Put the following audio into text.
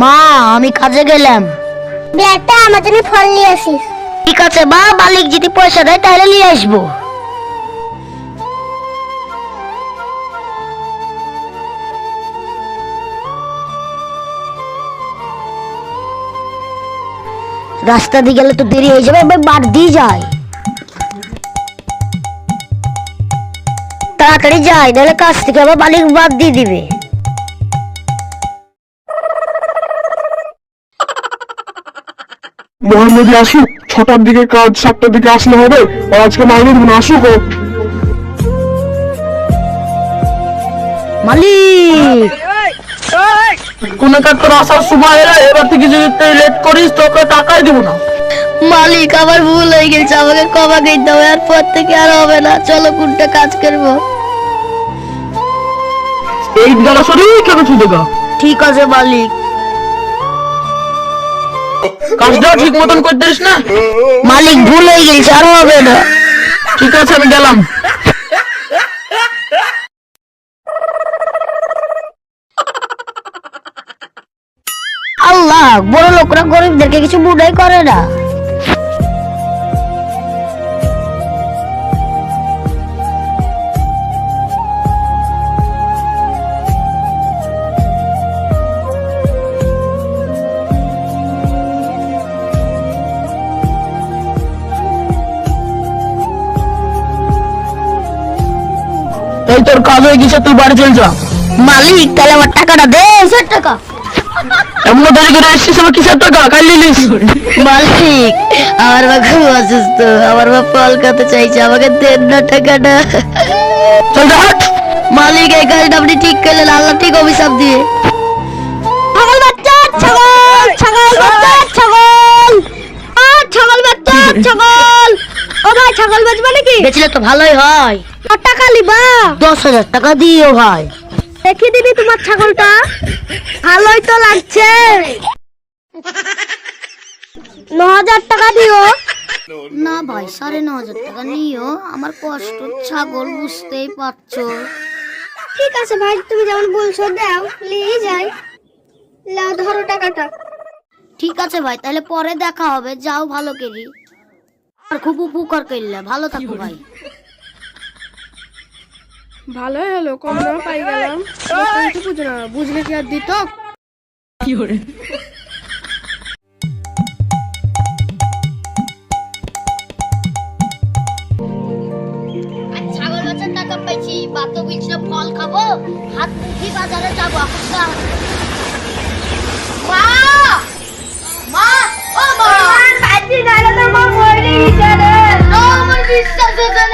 মা আমি কাজে গেলাম। ব্যাগটা আমার জন্য ফল নিয়ে আসিস। ঠিক আছে মা, মালিক যদি পয়সা দেয় তাহলে নিয়ে আসবো। রাস্তা দিয়ে গেলে তো দেরি হয়ে যাবে, এবার বাদ দিয়ে যাই, তাড়াতাড়ি যাই, নাহলে কাজ থেকে আবার মালিক বাদ দিয়ে দিবে। মোহাম্মদ আসুক, 6টার দিকে কাজ, 7টার দিকে আসলে হবে। আর আজকে মাইনে দিব না, আসুক ও। মালিক কোন কাজ তোর আসার সময় এলো, এবার থেকে যদি তুই লেট করিস তোকে টাকাই দিব না। মালিক আমার ভুল হয়ে গেছে, আমাকে ক্ষমা করে দাও, আর পর থেকে আর হবে না। চলো কোনটা কাজ করবো। এই গেলা সরি কেন ছুটে গা। ঠিক আছে মালিক। কাজটা ঠিক মতন করে দিস না। মালিক ভুল হয়ে গেছে, আর হবে না। ঠিক আছে আমি গেলাম। আল্লাহ, বড় লোকরা গরিবদেরকে কিছু মনেই করে না। এই তোর কাজ হয়ে গেছে, তুই বাড়ি চল যা। মালিক তাহলে আমার টাকাটা দে। 1000 টাকা। এমন দেরি করে এসেছিস, আমার কিসের টাকা কাল নিলিস? মালিক আমার মা খুব অসুস্থ, আমার মা ফল খেতে চাইছে, আমাকে দেন না টাকাটা। চল যা হাট। মালিক এই কাজটা আপনি ঠিক করলেন, আল্লাহ ঠিক অভিশাপ দিয়ে। ছাগল বাচ্চা, ছাগল, ছাগল বাচ্চা, ছাগল, ছাগল বাচ্চা, ছাগল। ও ভাই ছাগল বাজবা নাকি? বেচলে তো ভালোই হয়। কত টাকা লিবা? 10,000 টাকা দিও ভাই। দেখি দিবি তোমার ছাগলটা, ভালোই তো লাগছে। 9,000 টাকা দিও। না ভাই 9,500 টাকা নিও, আমার কষ্ট ছাগল বুঝতেই পারছো। ঠিক আছে ভাই, তুমি যেমন বলছো দাও, নিয়ে যাই। লাও ধরো টাকাটা। ঠিক আছে ভাই, তাহলে পরে দেখা হবে, যাও ভালো করি। আর খুব উপকার করলে, ভালো থাকো ভাই। ভালোই হলো, কম দামে পাই গেলাম। কিছু বুঝে না, বুঝলে কি আর দিত। ছাগল বাচ্চার টাকা পাইছি, বাতো বলছিল ফল খাবো, হাত মুখি বাজারে যাবো। মা, মা, ও মা, পাচ্ছি না, তোর মা মরে গেছে রে। আমার বিশ্বাস হচ্ছে না।